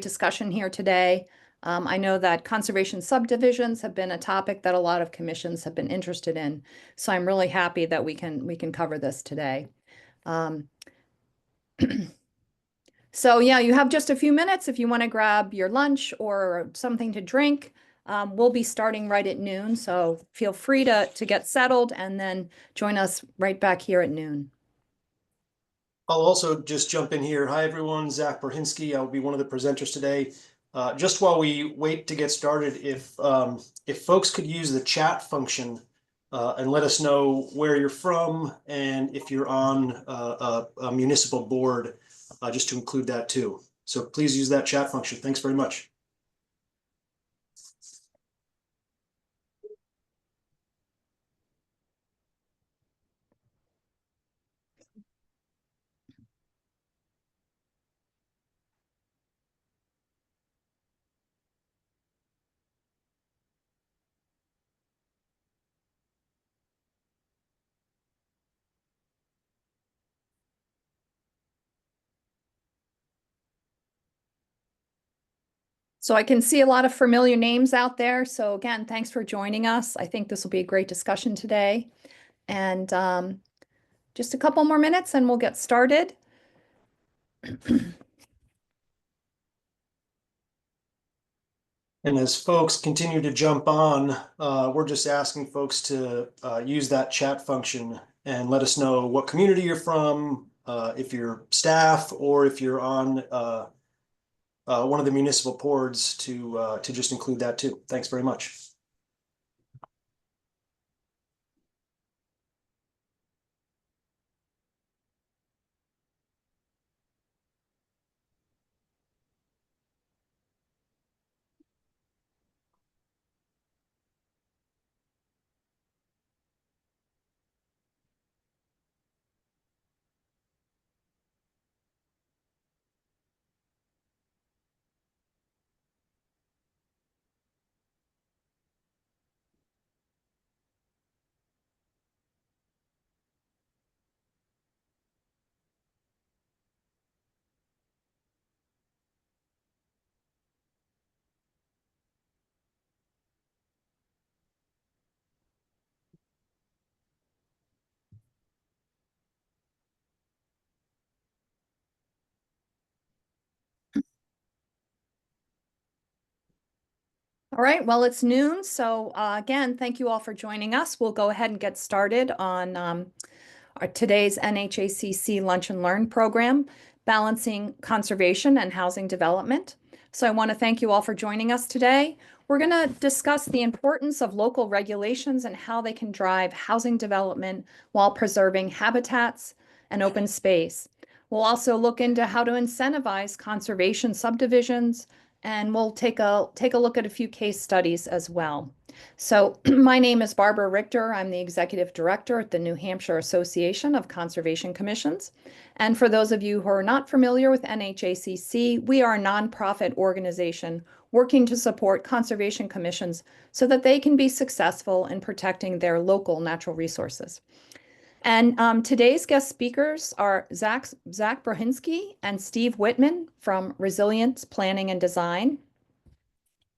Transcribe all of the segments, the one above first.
discussion here today. I know that conservation subdivisions have been a topic that a lot of commissions have been interested in, so I'm really happy that we can cover this today. So yeah, you have just a few minutes if you want to grab your lunch or something to drink. We'll be starting right at noon, so feel free to get settled and then join us right back here at noon. I'll also just jump in here. Hi, everyone. Zach Brohinsky. I'll be one of the presenters today. Just while we wait to get started, if folks could use the chat function and let us know where you're from and if you're on a municipal board, just to include that too. So please use that chat function. Thanks very much. So I can see a lot of familiar names out there. So again, thanks for joining us. I think this will be a great discussion today. And just a couple more minutes and we'll get started. And as folks continue to jump on, we're just asking folks to use that chat function and let us know what community you're from, if you're staff, or if you're on one of the municipal boards to just include that too. Thanks very much. All right, well, it's noon. So again, thank you all for joining us. We'll go ahead and get started on today's NHACC Lunch and Learn program, Balancing Conservation and Housing Development. So I want to thank you all for joining us today. We're going to discuss the importance of local regulations and how they can drive housing development while preserving habitats and open space. We'll also look into how to incentivize conservation subdivisions, and we'll take a look at a few case studies as well. So my name is Barbara Richter. I'm the Executive Director at the New Hampshire Association of Conservation Commissions. And for those of you who are not familiar with NHACC, we are a nonprofit organization working to support conservation commissions so that they can be successful in protecting their local natural resources. And today's guest speakers are Zach Brohinsky and Steve Whitman from Resilience Planning and Design.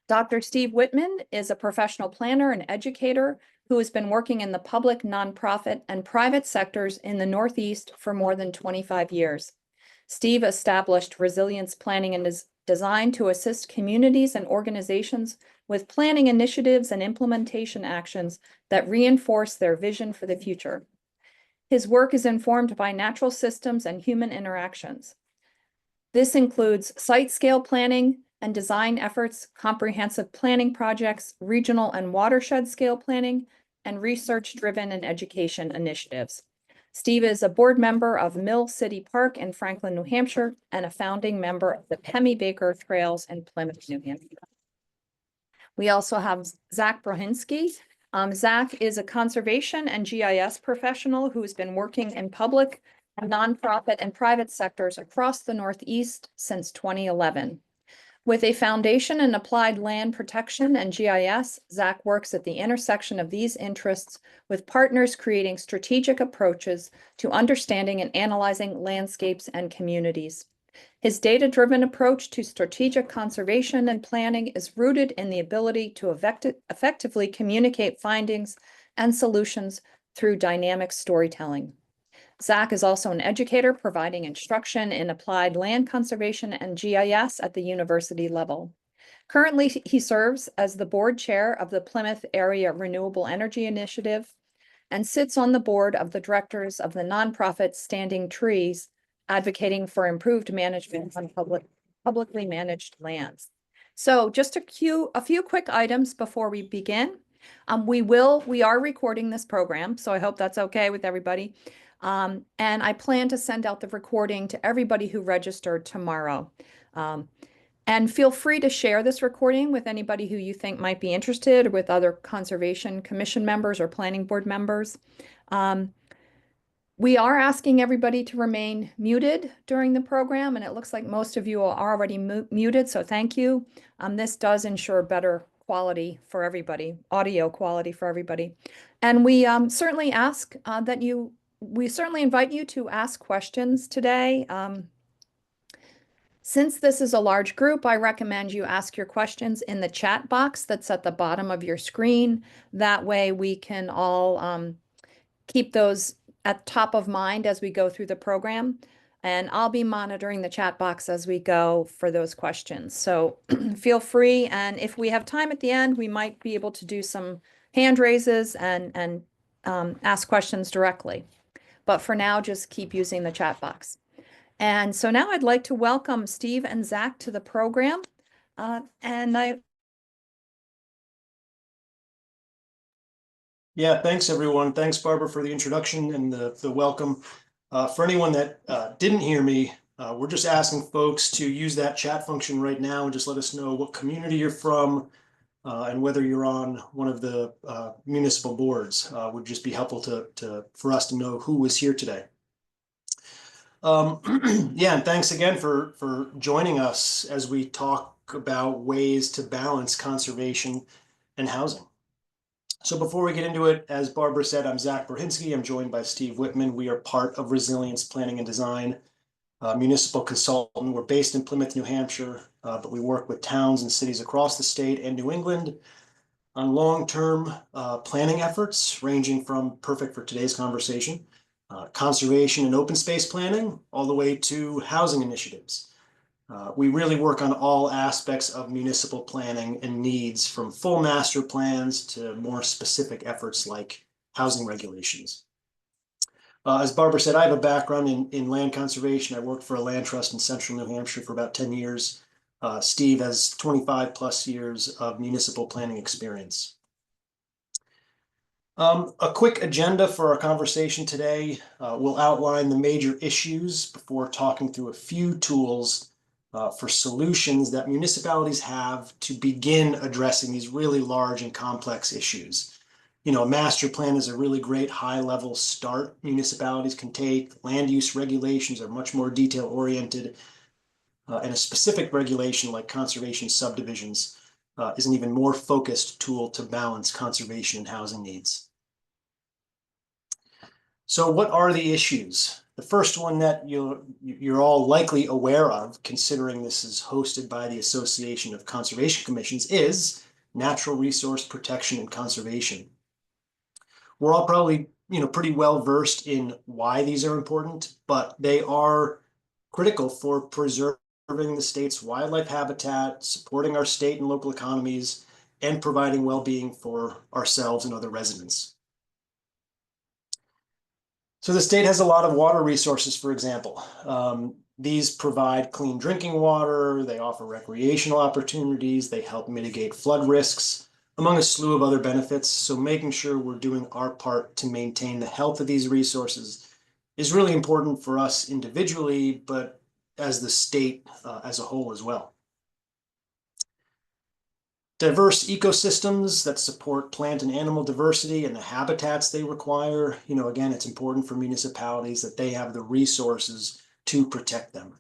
Dr. Steve Whitman is a professional planner and educator who has been working in the public, nonprofit, and private sectors in the Northeast for more than 25 years. Steve established Resilience Planning and Design to assist communities and organizations with planning initiatives and implementation actions that reinforce their vision for the future. His work is informed by natural systems and human interactions. This includes site-scale planning and design efforts, comprehensive planning projects, regional and watershed scale planning, and research-driven and education initiatives. Steve is a board member of Mill City Park in Franklin, New Hampshire, and a founding member of the Pemmy-Baker Trails in Plymouth, New Hampshire. We also have Zach Brohinsky. Zach is a conservation and GIS professional who has been working in public, nonprofit, and private sectors across the Northeast since 2011. With a foundation in applied land protection and GIS, Zach works at the intersection of these interests with partners creating strategic approaches to understanding and analyzing landscapes and communities. His data-driven approach to strategic conservation and planning is rooted in the ability to effectively communicate findings and solutions through dynamic storytelling. Zach is also an educator providing instruction in applied land conservation and GIS at the university level. Currently, he serves as the board chair of the Plymouth Area Renewable Energy Initiative and sits on the board of the directors of the nonprofit Standing Trees, advocating for improved management on publicly managed lands. So just a few quick items before we begin. We are recording this program, so I hope that's okay with everybody. And I plan to send out the recording to everybody who registered tomorrow. And feel free to share this recording with anybody who you think might be interested, or with other Conservation Commission members or Planning Board members. We are asking everybody to remain muted during the program, and it looks like most of you are already muted, so thank you. This does ensure better quality for everybody, audio quality for everybody. And we certainly ask we certainly invite you to ask questions today. Since this is a large group, I recommend you ask your questions in the chat box that's at the bottom of your screen. That way we can all keep those at top of mind as we go through the program. And I'll be monitoring the chat box as we go for those questions. So feel free. And if we have time at the end, we might be able to do some hand raises and ask questions directly. But for now, just keep using the chat box. And so now I'd like to welcome Steve and Zach to the program. Yeah, thanks everyone. Thanks, Barbara, for the introduction and the welcome. For anyone that didn't hear me, we're just asking folks to use that chat function right now and just let us know what community you're from and whether you're on one of the municipal boards. Would just be helpful for us to know who was here today. Yeah, and thanks again for joining us as we talk about ways to balance conservation and housing. So before we get into it, as Barbara said, I'm Zach Brohinsky. I'm joined by Steve Whitman. We are part of Resilience Planning and Design, municipal consultant. We're based in Plymouth, New Hampshire, but we work with towns and cities across the state and New England on long-term planning efforts, ranging from, perfect for today's conversation, conservation and open space planning, all the way to housing initiatives. We really work on all aspects of municipal planning and needs, from full master plans to more specific efforts like housing regulations. As Barbara said, I have a background in land conservation. I worked for a land trust in central New Hampshire for about 10 years. Steve has 25 plus years of municipal planning experience. A quick agenda for our conversation today. We'll outline the major issues before talking through a few tools for solutions that municipalities have to begin addressing these really large and complex issues. You know, a master plan is a really great high-level start municipalities can take. Land use regulations are much more detail-oriented, and a specific regulation like conservation subdivisions is an even more focused tool to balance conservation and housing needs. So what are the issues? The first one that you're all likely aware of, considering this is hosted by the Association of Conservation Commissions, is natural resource protection and conservation. We're all probably, pretty well versed in why these are important, but they are critical for preserving the state's wildlife habitat, supporting our state and local economies, and providing well-being for ourselves and other residents. So the state has a lot of water resources, for example. These provide clean drinking water, they offer recreational opportunities, they help mitigate flood risks, among a slew of other benefits. So making sure we're doing our part to maintain the health of these resources is really important for us individually, but as the state as a whole as well. Diverse ecosystems that support plant and animal diversity and the habitats they require. Again, it's important for municipalities that they have the resources to protect them.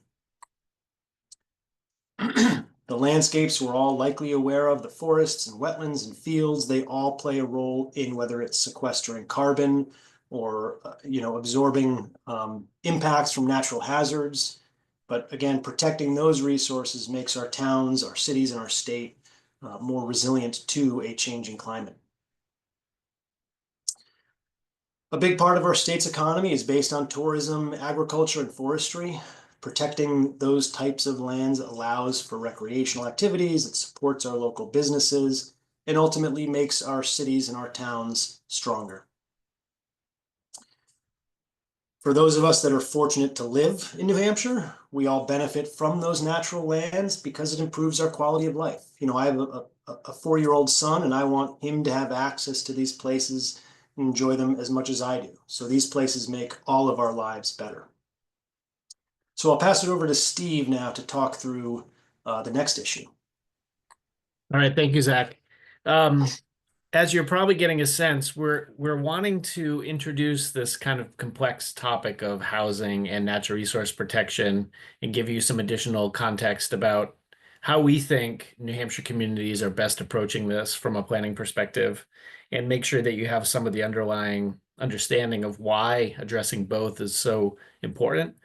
The landscapes we're all likely aware of, the forests and wetlands and fields, they all play a role in whether it's sequestering carbon or, absorbing impacts from natural hazards. But again, protecting those resources makes our towns, our cities, and our state more resilient to a changing climate. A big part of our state's economy is based on tourism, agriculture, and forestry. Protecting those types of lands allows for recreational activities, it supports our local businesses, and ultimately makes our cities and our towns stronger. For those of us that are fortunate to live in New Hampshire, we all benefit from those natural lands because it improves our quality of life. You know, I have a 4-year-old son, and I want him to have access to these places and enjoy them as much as I do. So these places make all of our lives better. So I'll pass it over to Steve now to talk through the next issue. All right, thank you, Zach. As you're probably getting a sense, we're wanting to introduce this kind of complex topic of housing and natural resource protection and give you some additional context about how we think New Hampshire communities are best approaching this from a planning perspective, and make sure that you have some of the underlying understanding of why addressing both is so important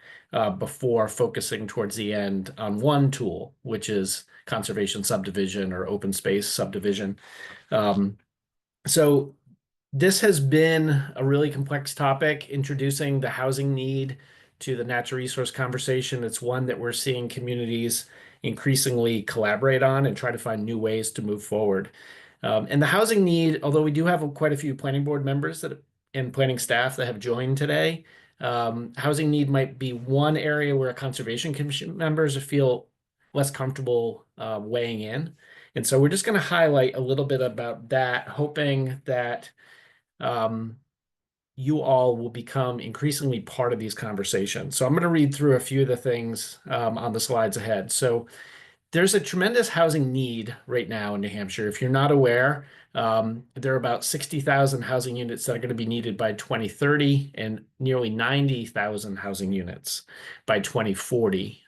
before focusing towards the end on one tool, which is conservation subdivision or open space subdivision. So this has been a really complex topic, introducing the housing need to the natural resource conversation. It's one that we're seeing communities increasingly collaborate on and try to find new ways to move forward. And the housing need, although we do have quite a few planning board members and planning staff that have joined today, housing need might be one area where conservation commission members feel less comfortable weighing in. And so we're just going to highlight a little bit about that, hoping that you all will become increasingly part of these conversations. So I'm going to read through a few of the things on the slides ahead. So there's a tremendous housing need right now in New Hampshire. If you're not aware, there are about 60,000 housing units that are going to be needed by 2030 and nearly 90,000 housing units by 2040.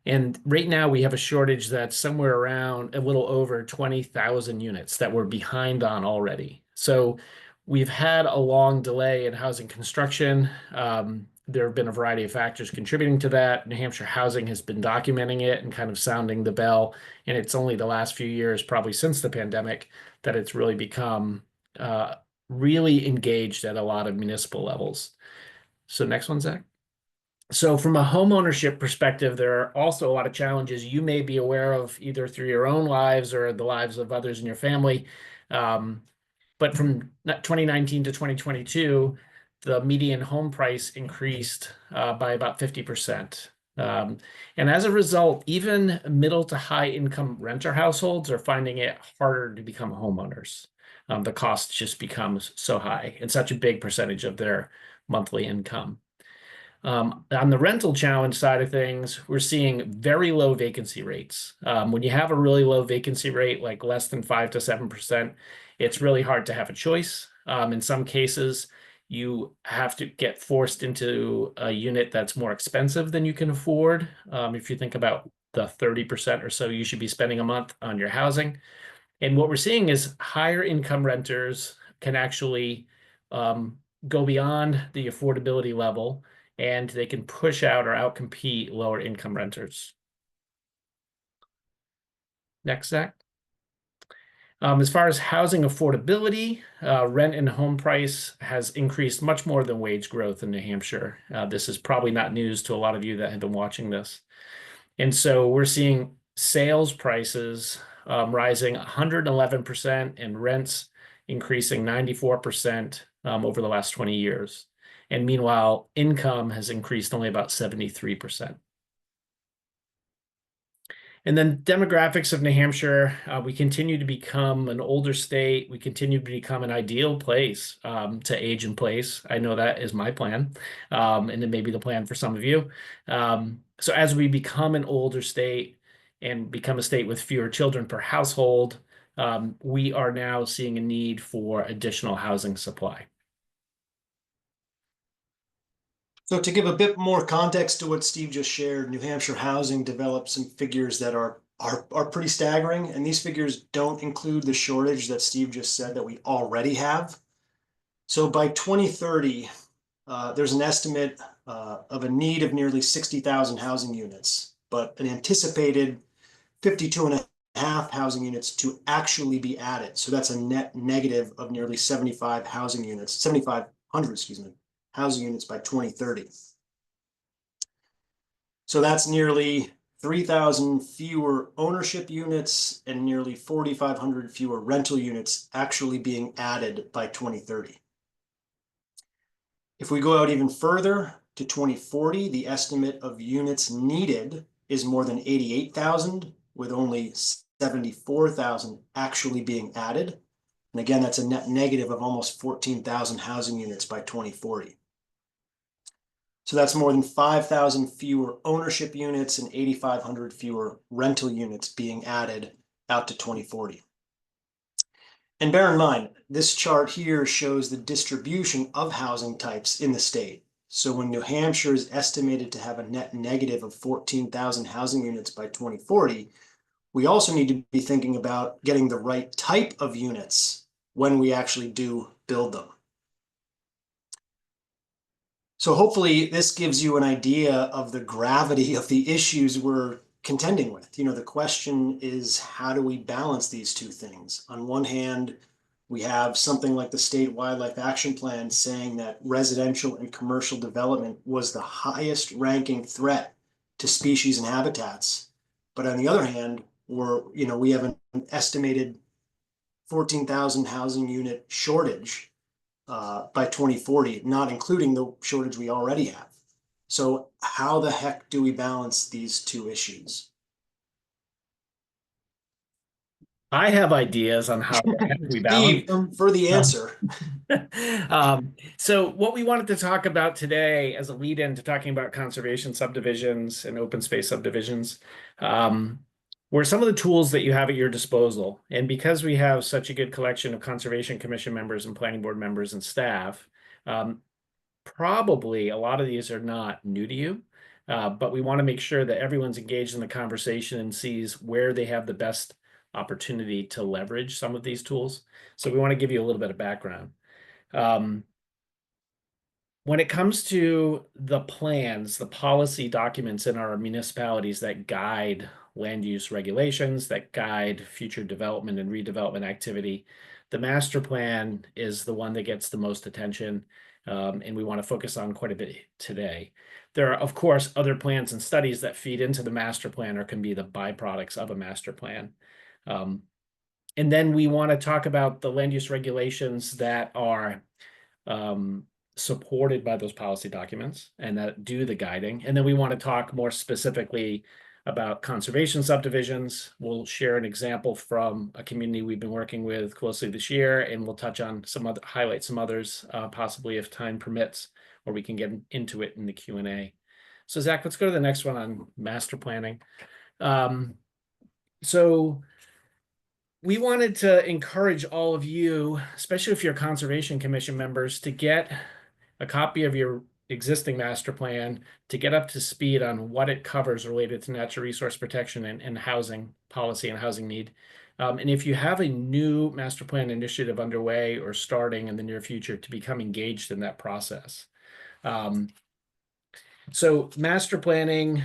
And right now we have a shortage that's somewhere around a little over 20,000 units that we're behind on already. So we've had a long delay in housing construction. There have been a variety of factors contributing to that. New Hampshire Housing has been documenting it and kind of sounding the bell. And it's only the last few years, probably since the pandemic, that it's really become really engaged at a lot of municipal levels. So next one, Zach. So from a home ownership perspective, there are also a lot of challenges you may be aware of either through your own lives or the lives of others in your family. But from 2019 to 2022, the median home price increased by about 50%. And as a result, even middle to high income renter households are finding it harder to become homeowners. The cost just becomes so high and such a big percentage of their monthly income. On the rental challenge side of things, we're seeing very low vacancy rates. When you have a really low vacancy rate, like less than 5 to 7%, it's really hard to have a choice. In some cases, you have to get forced into a unit that's more expensive than you can afford. If you think about the 30% or so you should be spending a month on your housing. And what we're seeing is higher income renters can actually go beyond the affordability level, and they can push out or outcompete lower income renters. Next, Zach. As far as housing affordability, rent and home price has increased much more than wage growth in New Hampshire. This is probably not news to a lot of you that have been watching this. And so we're seeing sales prices rising 111% and rents increasing 94% over the last 20 years. And meanwhile, income has increased only about 73%. And then demographics of New Hampshire, we continue to become an older state. We continue to become an ideal place to age in place. I know that is my plan, and it may be the plan for some of you. So as we become an older state and become a state with fewer children per household, we are now seeing a need for additional housing supply. So to give a bit more context to what Steve just shared, New Hampshire Housing developed some figures that are pretty staggering, and these figures don't include the shortage that Steve just said that we already have. So by 2030, there's an estimate of a need of nearly 60,000 housing units, but an anticipated 52 and a half housing units to actually be added. So that's a net negative of nearly 75 housing units, 7,500, excuse me, housing units by 2030. So that's nearly 3,000 fewer ownership units and nearly 4,500 fewer rental units actually being added by 2030. If we go out even further to 2040, the estimate of units needed is more than 88,000, with only 74,000 actually being added. And again, that's a net negative of almost 14,000 housing units by 2040. So that's more than 5,000 fewer ownership units and 8,500 fewer rental units being added out to 2040. And bear in mind, this chart here shows the distribution of housing types in the state. So when New Hampshire is estimated to have a net negative of 14,000 housing units by 2040, we also need to be thinking about getting the right type of units when we actually do build them. So hopefully this gives you an idea of the gravity of the issues we're contending with. The question is, how do we balance these two things? On one hand, we have something like the State Wildlife Action Plan saying that residential and commercial development was the highest ranking threat to species and habitats. But on the other hand, we have an estimated 14,000 housing unit shortage by 2040, not including the shortage we already have. So how the heck do we balance these two issues? I have ideas on how the heck we balance. Steve, for the answer. So what we wanted to talk about today as a lead in to talking about conservation subdivisions and open space subdivisions were some of the tools that you have at your disposal. And because we have such a good collection of Conservation Commission members and Planning Board members and staff, probably a lot of these are not new to you, but we want to make sure that everyone's engaged in the conversation and sees where they have the best opportunity to leverage some of these tools. So we want to give you a little bit of background. When it comes to the plans, the policy documents in our municipalities that guide land use regulations, that guide future development and redevelopment activity, the master plan is the one that gets the most attention, and we want to focus on quite a bit today. There are, of course, other plans and studies that feed into the master plan or can be the byproducts of a master plan. And then we want to talk about the land use regulations that are supported by those policy documents and that do the guiding. And then we want to talk more specifically about conservation subdivisions. We'll share an example from a community we've been working with closely this year, and we'll touch on highlight some others, possibly if time permits, or we can get into it in the Q&A. So Zach, let's go to the next one on master planning. So we wanted to encourage all of you, especially if you're Conservation Commission members, to get a copy of your existing master plan, to get up to speed on what it covers related to natural resource protection and housing policy and housing need. And if you have a new master plan initiative underway or starting in the near future, to become engaged in that process. So master planning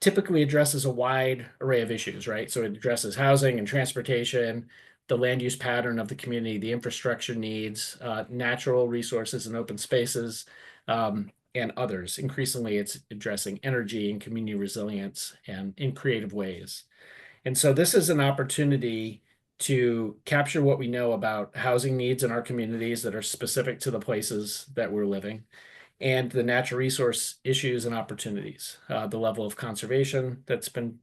typically addresses a wide array of issues, right? So it addresses housing and transportation, the land use pattern of the community, the infrastructure needs, natural resources and open spaces, and others. Increasingly, it's addressing energy and community resilience and in creative ways. And so this is an opportunity to capture what we know about housing needs in our communities that are specific to the places that we're living, and the natural resource issues and opportunities, the level of conservation that's been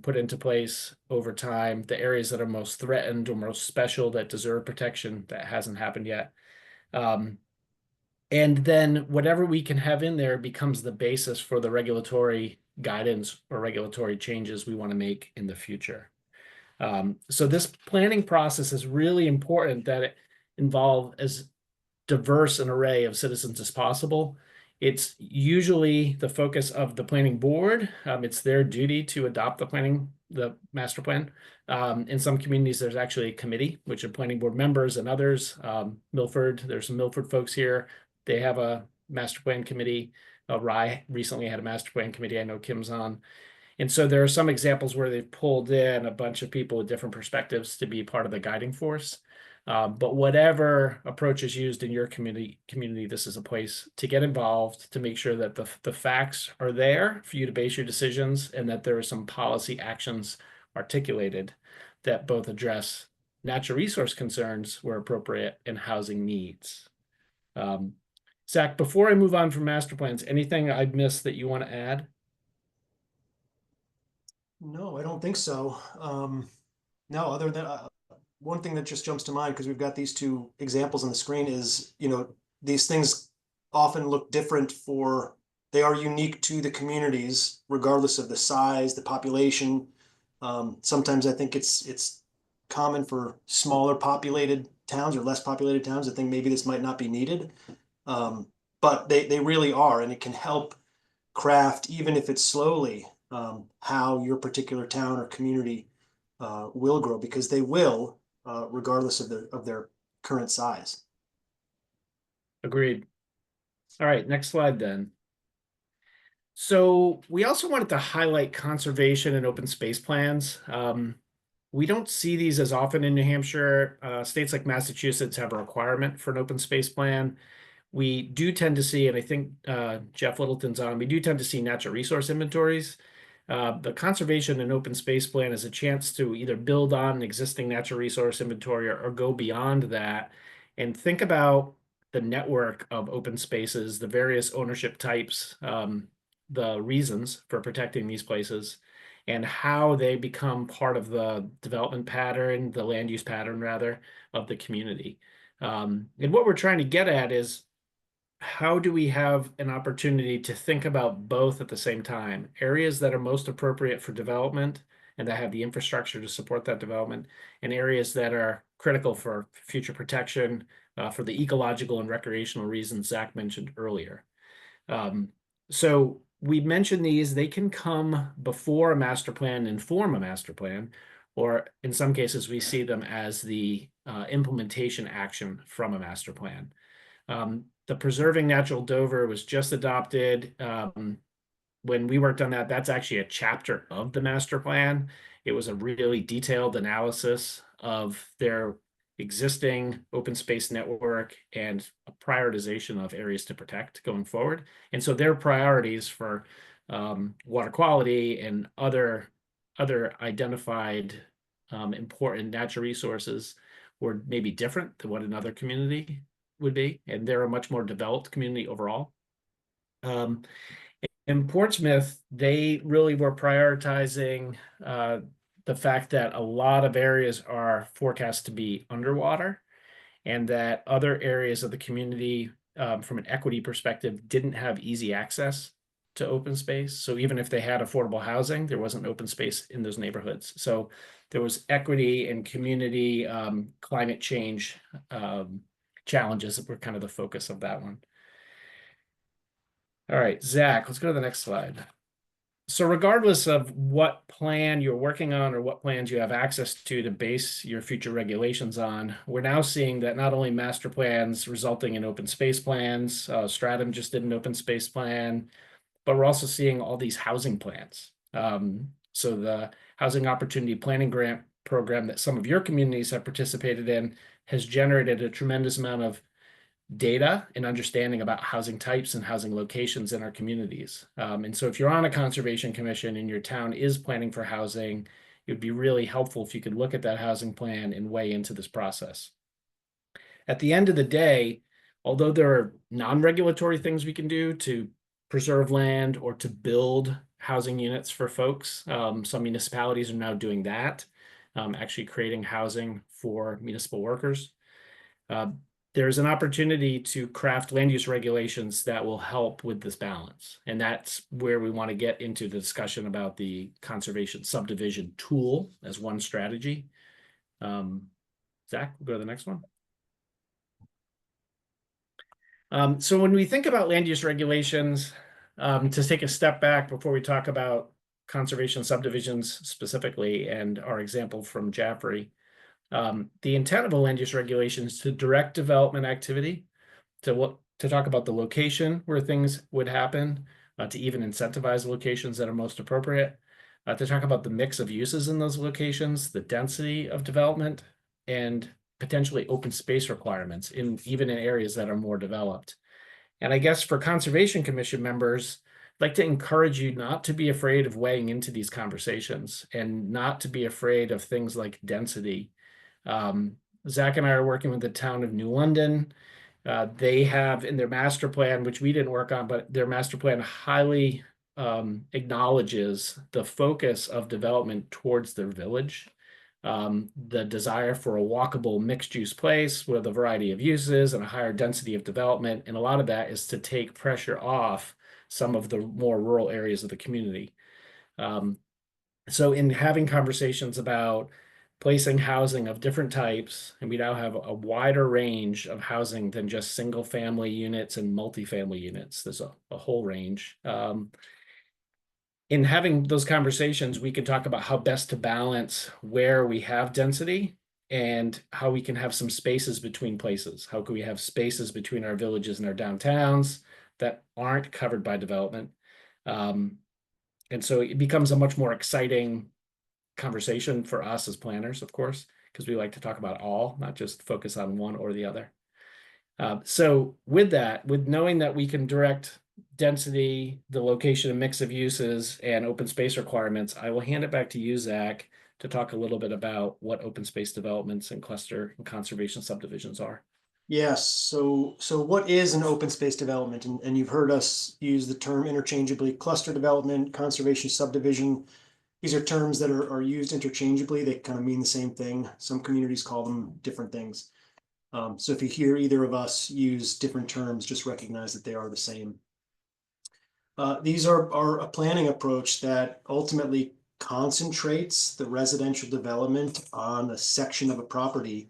put into place over time, the areas that are most threatened or most special that deserve protection that hasn't happened yet. And then whatever we can have in there becomes the basis for the regulatory guidance or regulatory changes we want to make in the future. So this planning process is really important that it involve as diverse an array of citizens as possible. It's usually the focus of the planning board. It's their duty to adopt the master plan. In some communities, there's actually a committee, which are planning board members and others. Milford, there's some Milford folks here. They have a master plan committee. Rye recently had a master plan committee. I know Kim's on. And so there are some examples where they've pulled in a bunch of people with different perspectives to be part of the guiding force. But whatever approach is used in your community, this is a place to get involved, to make sure that the facts are there for you to base your decisions, and that there are some policy actions articulated that both address natural resource concerns where appropriate and housing needs. Zach, before I move on from master plans, anything I've missed that you want to add? No, I don't think so. No, other than one thing that just jumps to mind, because we've got these two examples on the screen, is, these things often look different they are unique to the communities, regardless of the size, the population. Sometimes I think it's common for smaller populated towns or less populated towns to think maybe this might not be needed. But they really are, and it can help craft, even if it's slowly, how your particular town or community will grow, because they will, regardless of their current size. Agreed. All right, next slide then. So we also wanted to highlight conservation and open space plans. We don't see these as often in New Hampshire. States like Massachusetts have a requirement for an open space plan. We do tend to see, and I think Jeff Littleton's on, we do tend to see natural resource inventories. The conservation and open space plan is a chance to either build on an existing natural resource inventory or go beyond that and think about the network of open spaces, the various ownership types, the reasons for protecting these places, and how they become part of the development pattern, the land use pattern rather, of the community. And what we're trying to get at is, how do we have an opportunity to think about both at the same time? Areas that are most appropriate for development and that have the infrastructure to support that development, and areas that are critical for future protection, for the ecological and recreational reasons Zach mentioned earlier. So we mentioned these, they can come before a master plan, inform a master plan, or in some cases we see them as the implementation action from a master plan. The Preserving Natural Dover was just adopted. When we worked on that, that's actually a chapter of the master plan. It was a really detailed analysis of their existing open space network and a prioritization of areas to protect going forward. And so their priorities for water quality and other identified important natural resources were maybe different than what another community would be, and they're a much more developed community overall. In Portsmouth, they really were prioritizing the fact that a lot of areas are forecast to be underwater, and that other areas of the community, from an equity perspective, didn't have easy access to open space. So even if they had affordable housing, there wasn't open space in those neighborhoods. So there was equity and community climate change challenges that were kind of the focus of that one. All right, Zach, let's go to the next slide. So regardless of what plan you're working on or what plans you have access to base your future regulations on, we're now seeing that not only master plans resulting in open space plans, Stratham just did an open space plan, but we're also seeing all these housing plans. So the Housing Opportunity Planning Grant program that some of your communities have participated in has generated a tremendous amount of data and understanding about housing types and housing locations in our communities. And so if you're on a conservation commission and your town is planning for housing, it would be really helpful if you could look at that housing plan and weigh into this process. At the end of the day, although there are non-regulatory things we can do to preserve land or to build housing units for folks, some municipalities are now doing that, actually creating housing for municipal workers. There's an opportunity to craft land use regulations that will help with this balance. And that's where we want to get into the discussion about the conservation subdivision tool as one strategy. Zach, we'll go to the next one. So when we think about land use regulations, to take a step back before we talk about conservation subdivisions specifically and our example from Jaffrey, the intent of a land use regulation is to direct development activity to what to talk about the location where things would happen, to even incentivize locations that are most appropriate, to talk about the mix of uses in those locations, the density of development, and potentially open space requirements even in areas that are more developed. And I guess for Conservation Commission members, I'd like to encourage you not to be afraid of weighing into these conversations and not to be afraid of things like density. Zach and I are working with the town of New London. They have in their master plan, which we didn't work on, but their master plan highly acknowledges the focus of development towards their village. The desire for a walkable mixed-use place with a variety of uses and a higher density of development. And a lot of that is to take pressure off some of the more rural areas of the community. So in having conversations about placing housing of different types, and we now have a wider range of housing than just single family units and multifamily units. There's a whole range. In having those conversations, we can talk about how best to balance where we have density and how we can have some spaces between places. How can we have spaces between our villages and our downtowns that aren't covered by development? And so it becomes a much more exciting conversation for us as planners, of course, because we like to talk about all, not just focus on one or the other. So with that, with knowing that we can direct density, the location and mix of uses, and open space requirements, I will hand it back to you, Zach, to talk a little bit about what open space developments and cluster and conservation subdivisions are. Yes, so what is an open space development? And you've heard us use the term interchangeably: cluster development, conservation subdivision. These are terms that are used interchangeably. They kind of mean the same thing. Some communities call them different things. So if you hear either of us use different terms, just recognize that they are the same. These are a planning approach that ultimately concentrates the residential development on a section of a property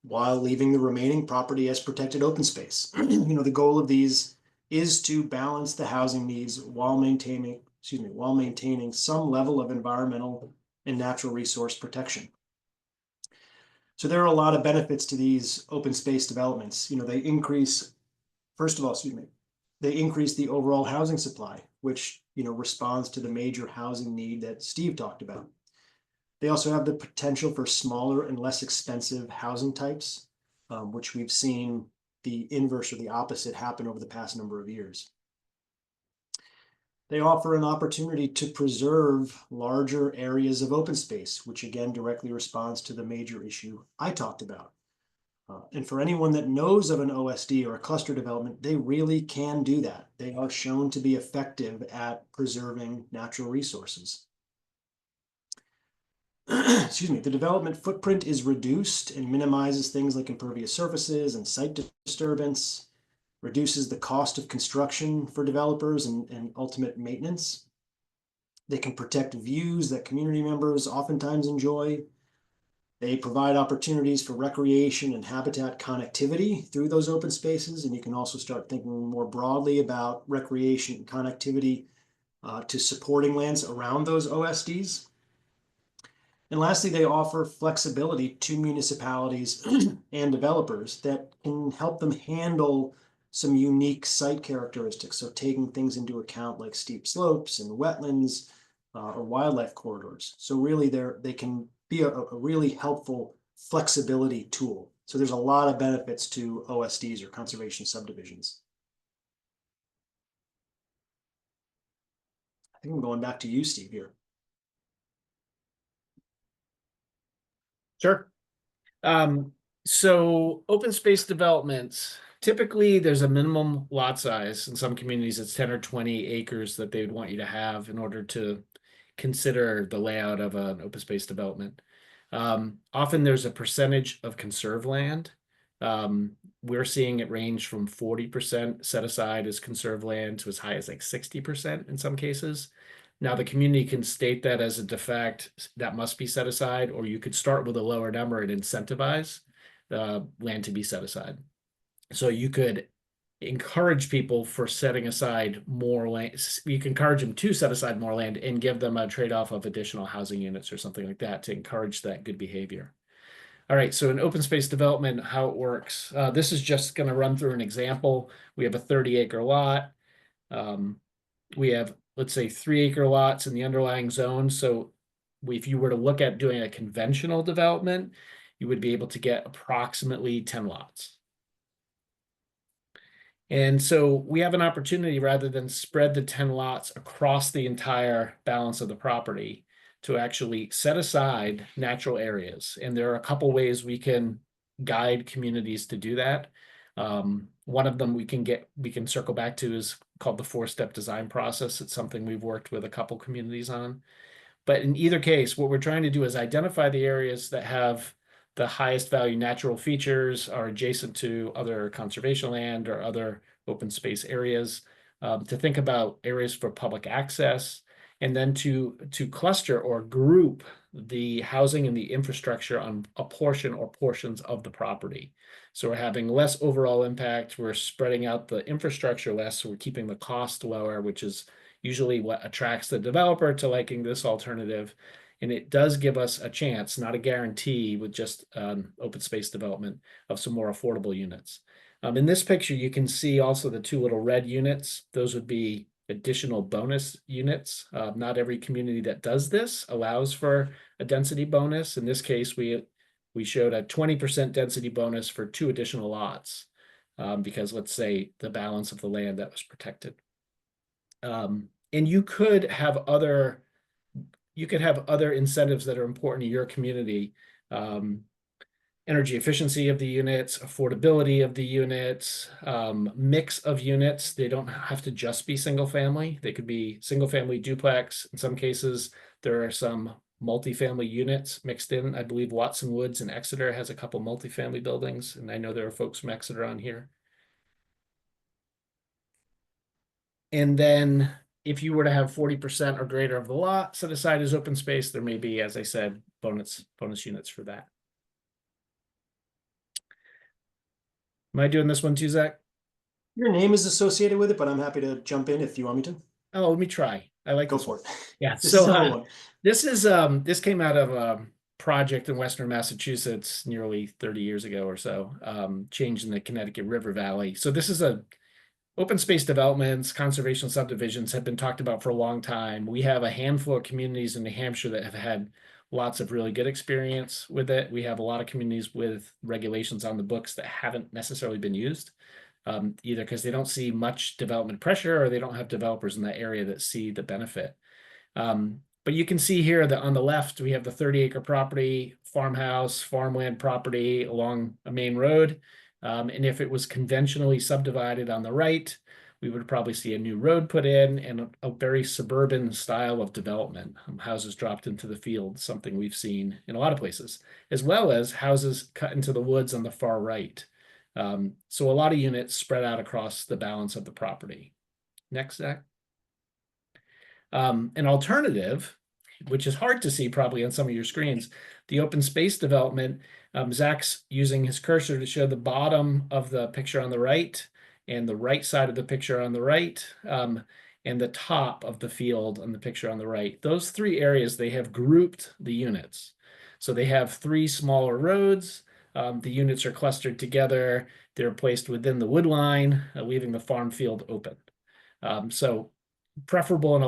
while leaving the remaining property as protected open space. The goal of these is to balance the housing needs while maintaining some level of environmental and natural resource protection. So there are a lot of benefits to these open space developments. They increase, first of all, they increase the overall housing supply, which responds to the major housing need that Steve talked about. They also have the potential for smaller and less expensive housing types, which we've seen the inverse or the opposite happen over the past number of years. They offer an opportunity to preserve larger areas of open space, which again directly responds to the major issue I talked about. And for anyone that knows of an OSD or a cluster development, they really can do that. They are shown to be effective at preserving natural resources. The development footprint is reduced and minimizes things like impervious surfaces and site disturbance, reduces the cost of construction for developers and ultimate maintenance. They can protect views that community members oftentimes enjoy. They provide opportunities for recreation and habitat connectivity through those open spaces. And you can also start thinking more broadly about recreation and connectivity to supporting lands around those OSDs. And lastly, they offer flexibility to municipalities and developers that can help them handle some unique site characteristics. So taking things into account like steep slopes and wetlands or wildlife corridors. So really they can be a really helpful flexibility tool. So there's a lot of benefits to OSDs or conservation subdivisions. I think I'm going back to you, Steve, here. Sure. So open space developments, typically there's a minimum lot size. In some communities, it's 10 or 20 acres that they would want you to have in order to consider the layout of an open space development. Often there's a percentage of conserved land. We're seeing it range from 40% set aside as conserved land to as high as like 60% in some cases. Now the community can state that as a de facto that must be set aside, or you could start with a lower number and incentivize land to be set aside. So you could encourage people for setting aside more land. You can encourage them to set aside more land and give them a trade-off of additional housing units or something like that to encourage that good behavior. All right, so in open space development, how it works. This is just going to run through an example. We have a 30-acre lot. We have, let's say, 3-acre lots in the underlying zone. So if you were to look at doing a conventional development, you would be able to get approximately 10 lots. And so we have an opportunity, rather than spread the 10 lots across the entire balance of the property, to actually set aside natural areas. And there are a couple ways we can guide communities to do that. One of them we can circle back to is called the 4-step design process. It's something we've worked with a couple communities on. But in either case, what we're trying to do is identify the areas that have the highest value natural features, are adjacent to other conservation land or other open space areas, to think about areas for public access, and then to cluster or group the housing and the infrastructure on a portion or portions of the property. So we're having less overall impact. We're spreading out the infrastructure less. So we're keeping the cost lower, which is usually what attracts the developer to liking this alternative. And it does give us a chance, not a guarantee, with just open space development, of some more affordable units. In this picture, you can see also the 2 little red units. Those would be additional bonus units. Not every community that does this allows for a density bonus. In this case, we showed a 20% density bonus for 2 additional lots, because let's say the balance of the land that was protected. And you could have other incentives that are important to your community. Energy efficiency of the units, affordability of the units, mix of units. They don't have to just be single family. They could be single family duplex. In some cases, there are some multifamily units mixed in. I believe Watson Woods in Exeter has a couple multifamily buildings, and I know there are folks from Exeter on here. And then if you were to have 40% or greater of the lot set aside as open space, there may be, as I said, bonus units for that. Am I doing this one too, Zach? Your name is associated with it, but I'm happy to jump in if you want me to. Oh, let me try. I like Go this for one. it. Yeah. This So is number one. this came out of a project in Western Massachusetts nearly 30 years ago or so, changing the Connecticut River Valley. So this is open space developments, conservation subdivisions have been talked about for a long time. We have a handful of communities in New Hampshire that have had lots of really good experience with it. We have a lot of communities with regulations on the books that haven't necessarily been used, either because they don't see much development pressure or they don't have developers in that area that see the benefit. But you can see here that on the left, we have the 30-acre property, farmhouse, farmland property along a main road. And if it was conventionally subdivided on the right, we would probably see a new road put in and a very suburban style of development. Houses dropped into the field, something we've seen in a lot of places, as well as houses cut into the woods on the far right. So a lot of units spread out across the balance of the property. Next, Zach. An alternative, which is hard to see probably on some of your screens, the open space development. Zach's using his cursor to show the bottom of the picture on the right and the right side of the picture on the right, and the top of the field on the picture on the right. Those 3 areas, they have grouped the units. So they have 3 smaller roads. The units are clustered together. They're placed within the wood line, leaving the farm field open. So preferable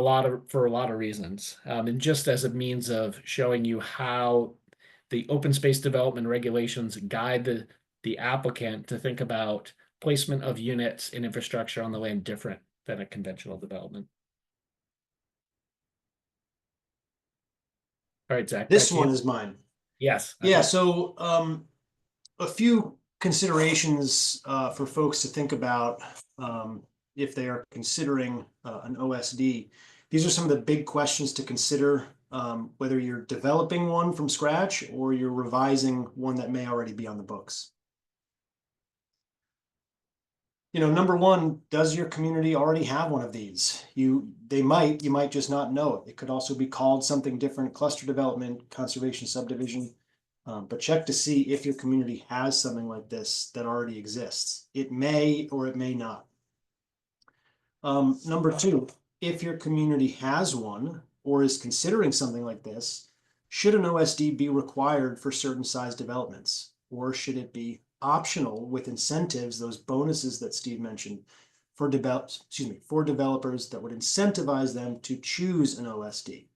for a lot of reasons, and just as a means of showing you how the open space development regulations guide the applicant to think about placement of units and infrastructure on the land different than a conventional development. All right, Zach. This one is mine. Yes. Yeah. So a few considerations for folks to think about if they are considering an OSD. These are some of the big questions to consider, whether you're developing one from scratch or you're revising one that may already be on the books. Number one, does your community already have one of these? You might just not know it. It could also be called something different: cluster development, conservation subdivision. But check to see if your community has something like this that already exists. It may or it may not. Number two, if your community has one or is considering something like this, should an OSD be required for certain size developments, or should it be optional with incentives, those bonuses that Steve mentioned, for developers that would incentivize them to choose an OSD?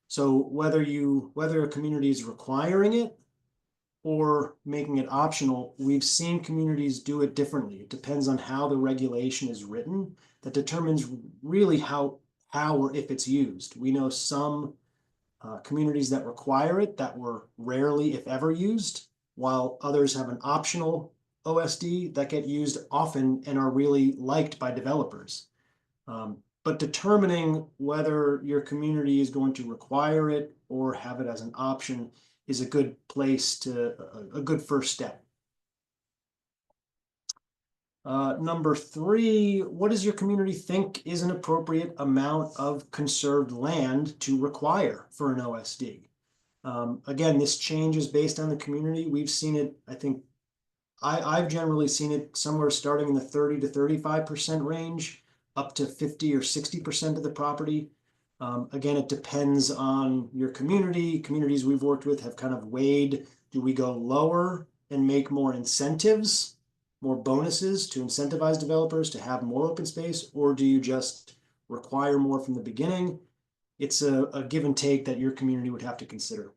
So whether a community is requiring it or making it optional, we've seen communities do it differently. It depends on how the regulation is written. That determines really how or if it's used. We know some communities that require it that were rarely, if ever, used, while others have an optional OSD that get used often and are really liked by developers. But determining whether your community is going to require it or have it as an option is a good a good first step. Number 3, what does your community think is an appropriate amount of conserved land to require for an OSD? Again, this changes based on the community. We've seen it, I think, I've generally seen it somewhere starting in the 30 to 35% range, up to 50 or 60% of the property. Again, it depends on your community. Communities we've worked with have kind of weighed, do we go lower and make more incentives, more bonuses to incentivize developers to have more open space, or do you just require more from the beginning? It's a give and take that your community would have to consider.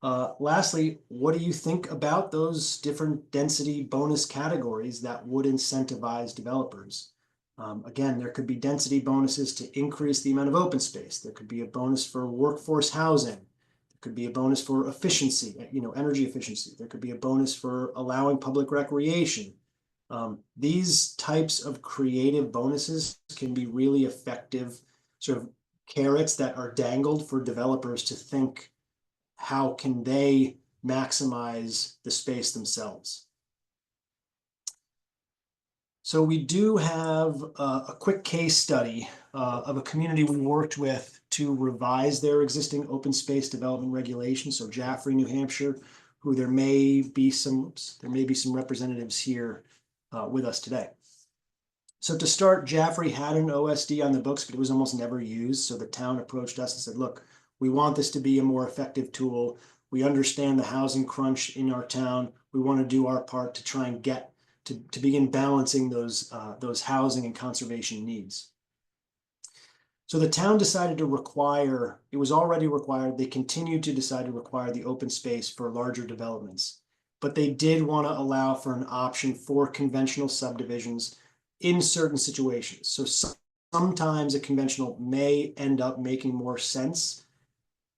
Lastly, what do you think about those different density bonus categories that would incentivize developers? Again, there could be density bonuses to increase the amount of open space. There could be a bonus for workforce housing. There could be a bonus for efficiency, energy efficiency. There could be a bonus for allowing public recreation. These types of creative bonuses can be really effective sort of carrots that are dangled for developers to think, how can they maximize the space themselves? So we do have a quick case study of a community we worked with to revise their existing open space development regulations. So Jaffrey, New Hampshire, who there may be some representatives here with us today. So to start, Jaffrey had an OSD on the books, but it was almost never used. So the town approached us and said, look, we want this to be a more effective tool. We understand the housing crunch in our town. We want to do our part to try and get to begin balancing those housing and conservation needs. So the town decided to require, it was already required, they continued to decide to require the open space for larger developments, but they did want to allow for an option for conventional subdivisions in certain situations. So sometimes a conventional may end up making more sense,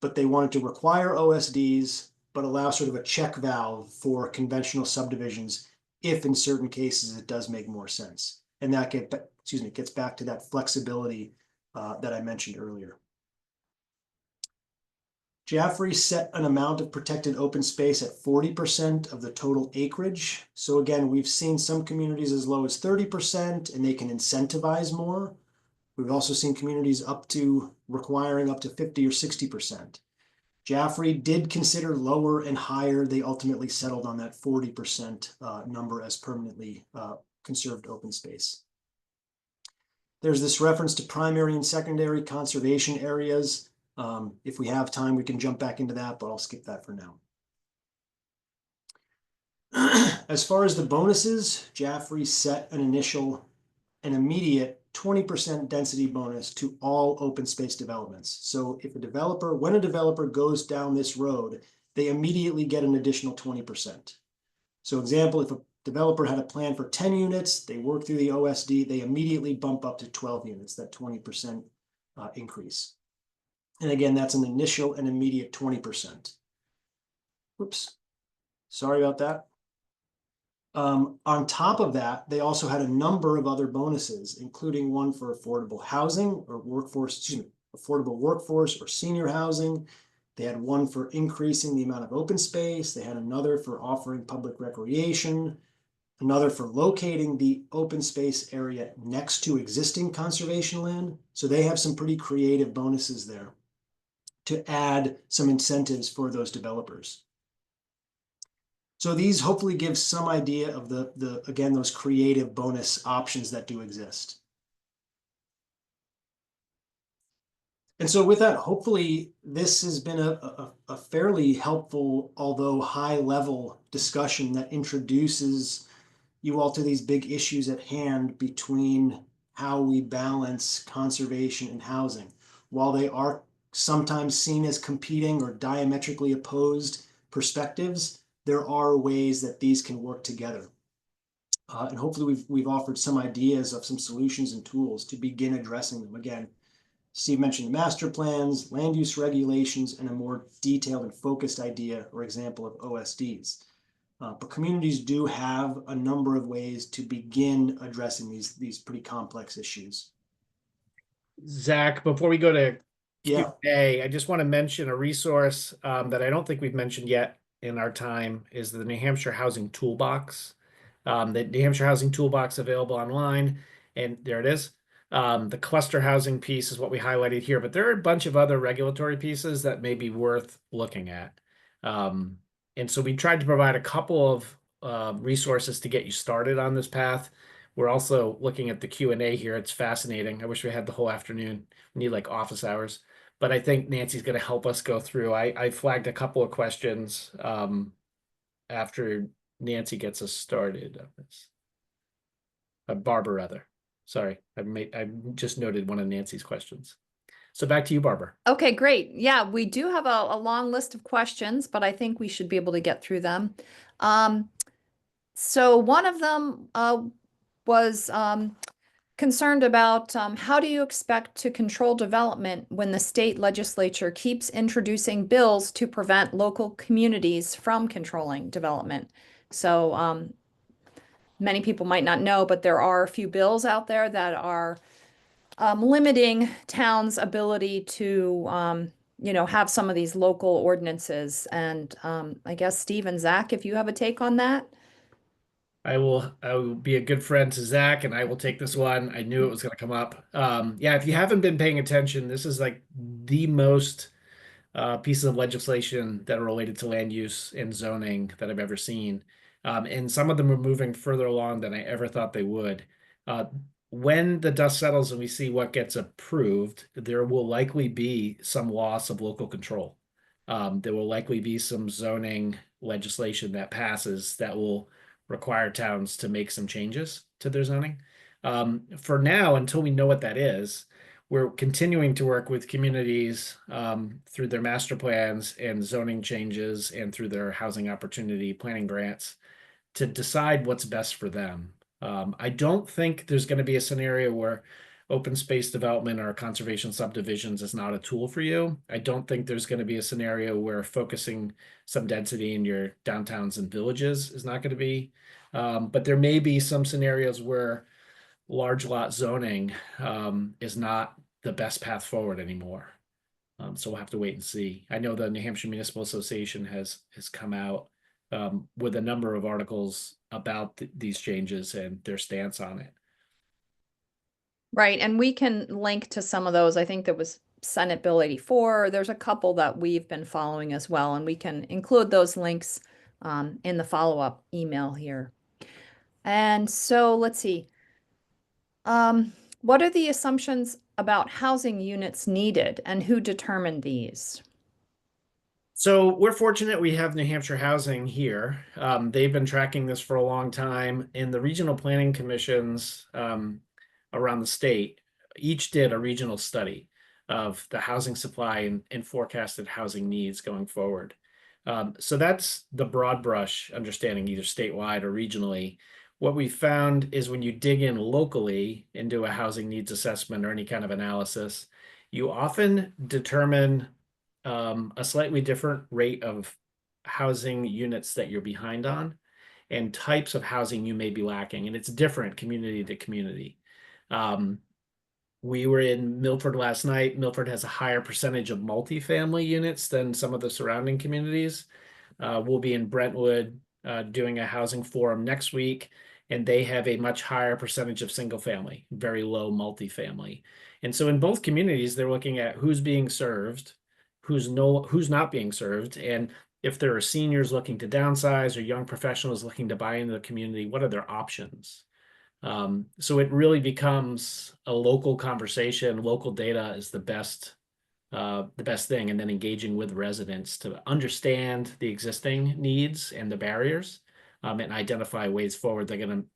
but they wanted to require OSDs, but allow sort of a check valve for conventional subdivisions if in certain cases it does make more sense. And that gets back to that flexibility that I mentioned earlier. Jaffrey set an amount of protected open space at 40% of the total acreage. So again, we've seen some communities as low as 30%, and they can incentivize more. We've also seen communities requiring up to 50 or 60%. Jaffrey did consider lower and higher. They ultimately settled on that 40% number as permanently conserved open space. There's this reference to primary and secondary conservation areas. If we have time, we can jump back into that, but I'll skip that for now. As far as the bonuses, Jaffrey set an immediate 20% density bonus to all open space developments. So when a developer goes down this road, they immediately get an additional 20%. So example, if a developer had a plan for 10 units, they work through the OSD, they immediately bump up to 12 units, that 20% increase. And again, that's an initial and immediate 20%. Whoops, sorry about that. On top of that, they also had a number of other bonuses, including one for affordable housing or affordable workforce or senior housing. They had one for increasing the amount of open space. They had another for offering public recreation, another for locating the open space area next to existing conservation land. So they have some pretty creative bonuses there to add some incentives for those developers. So these hopefully give some idea of again, those creative bonus options that do exist. And so with that, hopefully this has been a fairly helpful, although high level discussion that introduces you all to these big issues at hand between how we balance conservation and housing. While they are sometimes seen as competing or diametrically opposed perspectives, there are ways that these can work together. And hopefully we've offered some ideas of some solutions and tools to begin addressing them. Again, Steve mentioned the master plans, land use regulations, and a more detailed and focused idea or example of OSDs. But communities do have a number of ways to begin addressing these pretty complex issues. Zach, before we go to Yeah, Q&A, I just want to mention a resource that I don't think we've mentioned yet in our time is the New Hampshire Housing Toolbox. The New Hampshire Housing Toolbox available online, and there it is. The cluster housing piece is what we highlighted here, but there are a bunch of other regulatory pieces that may be worth looking at. And so we tried to provide a couple of resources to get you started on this path. We're also looking at the Q&A here. It's fascinating. I wish we had the whole afternoon. We need like office hours. But I think Nancy's going to help us go through. I flagged a couple of questions after Nancy gets us started on this. Barbara, rather. Sorry, I just noted one of Nancy's questions. So back to you, Barbara. Okay, great. Yeah, we do have a long list of questions, but I think we should be able to get through them. So one of them was concerned about how do you expect to control development when the state legislature keeps introducing bills to prevent local communities from controlling development? So many people might not know, but there are a few bills out there that are limiting towns' ability to, have some of these local ordinances. And I guess Steve and Zach, if you have a take on that. I will be a good friend to Zach, and I will take this one. I knew it was going to come up. Yeah, if you haven't been paying attention, this is like the most pieces of legislation that are related to land use and zoning that I've ever seen. And some of them are moving further along than I ever thought they would. When the dust settles and we see what gets approved, there will likely be some loss of local control. There will likely be some zoning legislation that passes that will require towns to make some changes to their zoning. For now, until we know what that is, we're continuing to work with communities through their master plans and zoning changes and through their housing opportunity planning grants to decide what's best for them. I don't think there's going to be a scenario where open space development or conservation subdivisions is not a tool for you. I don't think there's going to be a scenario where focusing some density in your downtowns and villages is not going to be. But there may be some scenarios where large lot zoning is not the best path forward anymore. So we'll have to wait and see. I know the New Hampshire Municipal Association has come out with a number of articles about these changes and their stance on it. Right, and we can link to some of those. I think there was Senate Bill 84. There's a couple that we've been following as well, and we can include those links in the follow-up email here. And so let's see. What are the assumptions about housing units needed and who determined these? So we're fortunate we have New Hampshire Housing here. They've been tracking this for a long time, and the regional planning commissions around the state each did a regional study of the housing supply and forecasted housing needs going forward. So that's the broad brush understanding, either statewide or regionally. What we found is when you dig in locally into a housing needs assessment or any kind of analysis, you often determine a slightly different rate of housing units that you're behind on and types of housing you may be lacking. And it's different community to community. We were in Milford last night. Milford has a higher percentage of multifamily units than some of the surrounding communities. We'll be in Brentwood doing a housing forum next week, and they have a much higher percentage of single family, very low multifamily. And so in both communities, they're looking at who's being served, who's not being served, and if there are seniors looking to downsize or young professionals looking to buy into the community, what are their options? So it really becomes a local conversation. Local data is the best the best thing, and then engaging with residents to understand the existing needs and the barriers, and identify ways forward that are going to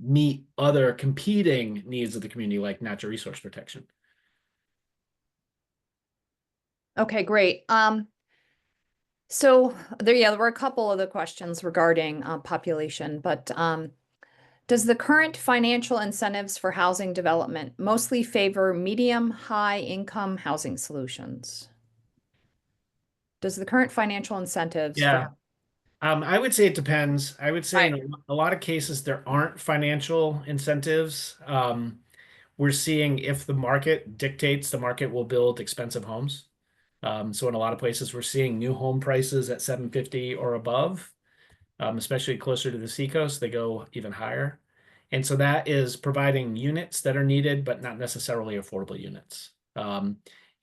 meet other competing needs of the community, like natural resource protection. Okay, great. So there were a couple of the questions regarding population, but does the current financial incentives for housing development mostly favor medium, high income housing solutions? Does the current financial incentives for, Yeah. I would say it depends. I would say right, in a lot of cases there aren't financial incentives. We're seeing if the market dictates, the market will build expensive homes. So in a lot of places, we're seeing new home prices at 750 or above, especially closer to the seacoast, they go even higher. And so that is providing units that are needed, but not necessarily affordable units.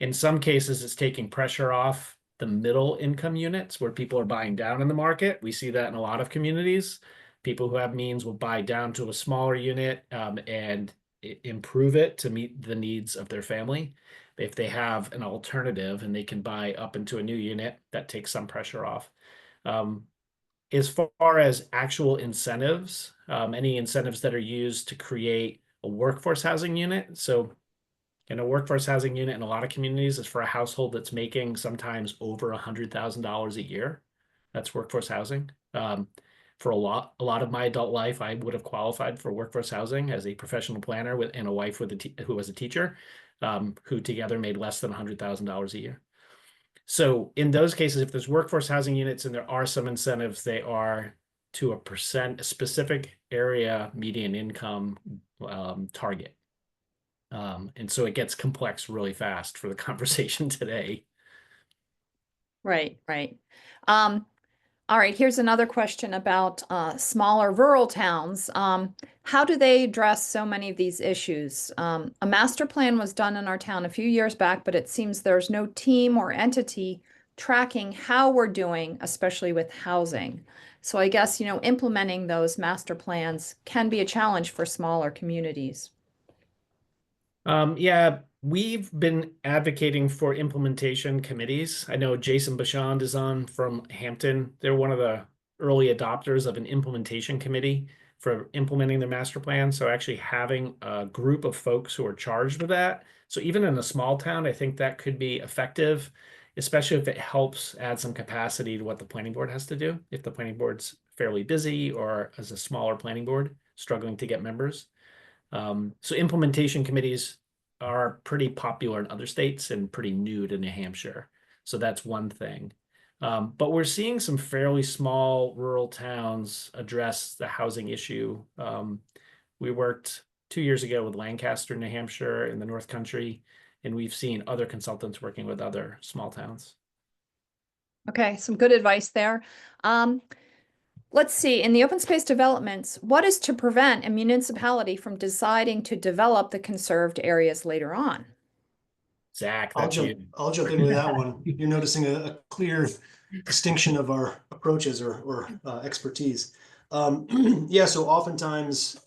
In some cases, it's taking pressure off the middle income units where people are buying down in the market. We see that in a lot of communities. People who have means will buy down to a smaller unit and improve it to meet the needs of their family. If they have an alternative and they can buy up into a new unit, that takes some pressure off. Um, as far as actual incentives, any incentives that are used to create a workforce housing unit. So in a workforce housing unit in a lot of communities is for a household that's making sometimes over $100,000 a year. That's workforce housing. For a lot of my adult life, I would have qualified for workforce housing as a professional planner and a wife who was a teacher, who together made less than $100,000 a year. So in those cases, if there's workforce housing units and there are some incentives, they are to a specific area median income target. And so it gets complex really fast for the conversation today. right, right. All right, here's another question about smaller rural towns. How do they address so many of these issues? A master plan was done in our town a few years back, but it seems there's no team or entity tracking how we're doing, especially with housing. So I guess, implementing those master plans can be a challenge for smaller communities. Yeah, we've been advocating for implementation committees. I know Jason Bashand is on from Hampton. They're one of the early adopters of an implementation committee for implementing the master plan. So actually having a group of folks who are charged with that. So even in a small town, I think that could be effective, especially if it helps add some capacity to what the planning board has to do. If the planning board's fairly busy or as a smaller planning board struggling to get members. So implementation committees are pretty popular in other states and pretty new to New Hampshire. So that's one thing. But we're seeing some fairly small rural towns address the housing issue. We worked 2 years ago with Lancaster, New Hampshire in the North Country, and we've seen other consultants working with other small towns. Okay, some good advice there. Let's see, in the open space developments, what is to prevent a municipality from deciding to develop the conserved areas later on? Zach, I'll that's jump, you. I'll jump in with that one. You're noticing a clear distinction of our approaches or expertise. Yeah, so oftentimes,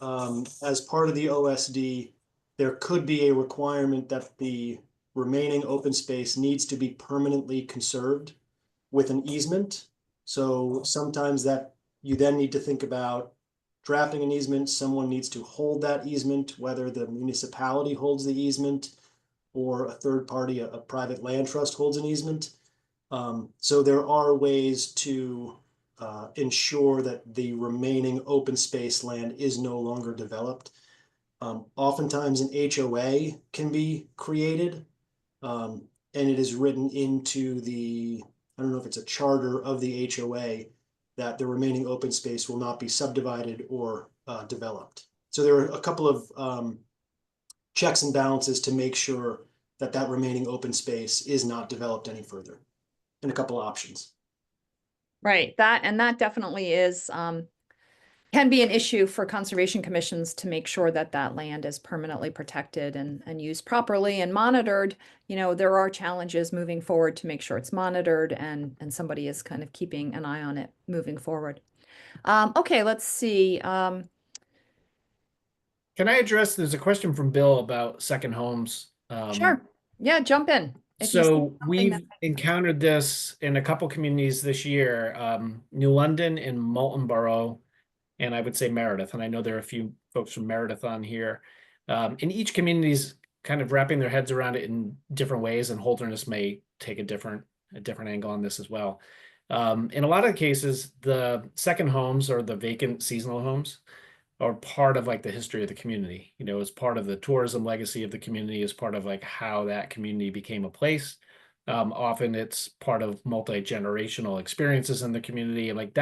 as part of the OSD, there could be a requirement that the remaining open space needs to be permanently conserved with an easement. So sometimes that you then need to think about drafting an easement. Someone needs to hold that easement, whether the municipality holds the easement or a third party, a private land trust holds an easement. So there are ways to ensure that the remaining open space land is no longer developed. Oftentimes an HOA can be created, and it is written into I don't know if it's a charter of the HOA, that the remaining open space will not be subdivided or developed. So there are a couple of checks and balances to make sure that that remaining open space is not developed any further, and a couple of options. Right, that definitely is can be an issue for conservation commissions to make sure that that land is permanently protected and used properly and monitored. There are challenges moving forward to make sure it's monitored and somebody is kind of keeping an eye on it moving forward. Okay, let's see. Can I address, there's a question from Bill about second homes. Sure. Yeah, jump in. if you see So something that we've makes sense. encountered this in a couple communities this year, New London and Moulton Borough, and I would say Meredith. And I know there are a few folks from Meredith on here. And each community's kind of wrapping their heads around it in different ways, and Holderness may take a different angle on this as well. In a lot of cases, the second homes or the vacant seasonal homes are part of like the history of the community, as part of the tourism legacy of the community, as part of like how that community became a place. Often it's part of multi-generational experiences in the community. And like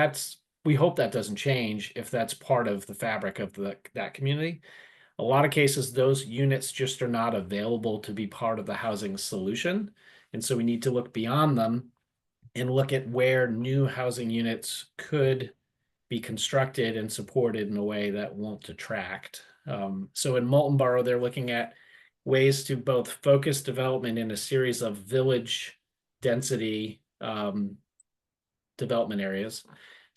we hope that doesn't change if that's part of the fabric of that community. A lot of cases, those units just are not available to be part of the housing solution. And so we need to look beyond them and look at where new housing units could be constructed and supported in a way that won't detract. So in Moulton Borough, they're looking at ways to both focus development in a series of village density development areas.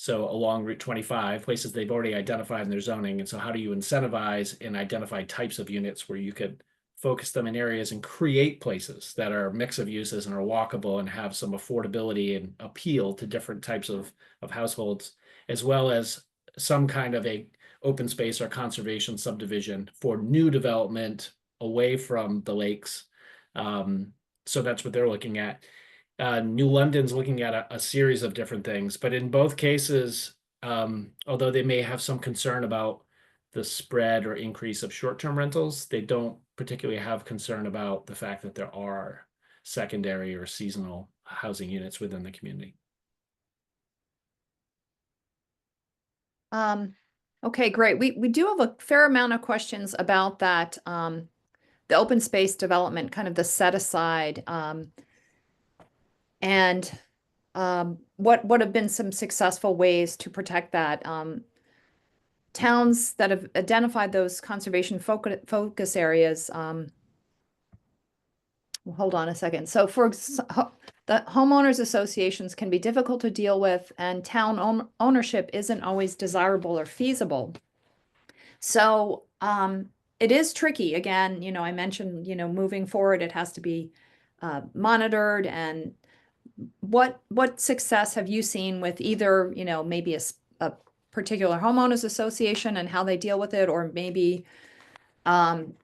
So along Route 25, places they've already identified in their zoning. And so how do you incentivize and identify types of units where you could focus them in areas and create places that are a mix of uses and are walkable and have some affordability and appeal to different types of households, as well as some kind of a open space or conservation subdivision for new development away from the lakes. So that's what they're looking at. New London's looking at a series of different things, but in both cases, although they may have some concern about the spread or increase of short-term rentals, they don't particularly have concern about the fact that there are secondary or seasonal housing units within the community. Okay, great. We do have a fair amount of questions about that, the open space development, kind of the set aside, and what have been some successful ways to protect that? Towns that have identified those conservation focus areas. Hold on a second. So the homeowners associations can be difficult to deal with, and town ownership isn't always desirable or feasible. So it is tricky. Again, I mentioned, moving forward, it has to be monitored. And what success have you seen with either, maybe a particular homeowners association and how they deal with it, or maybe town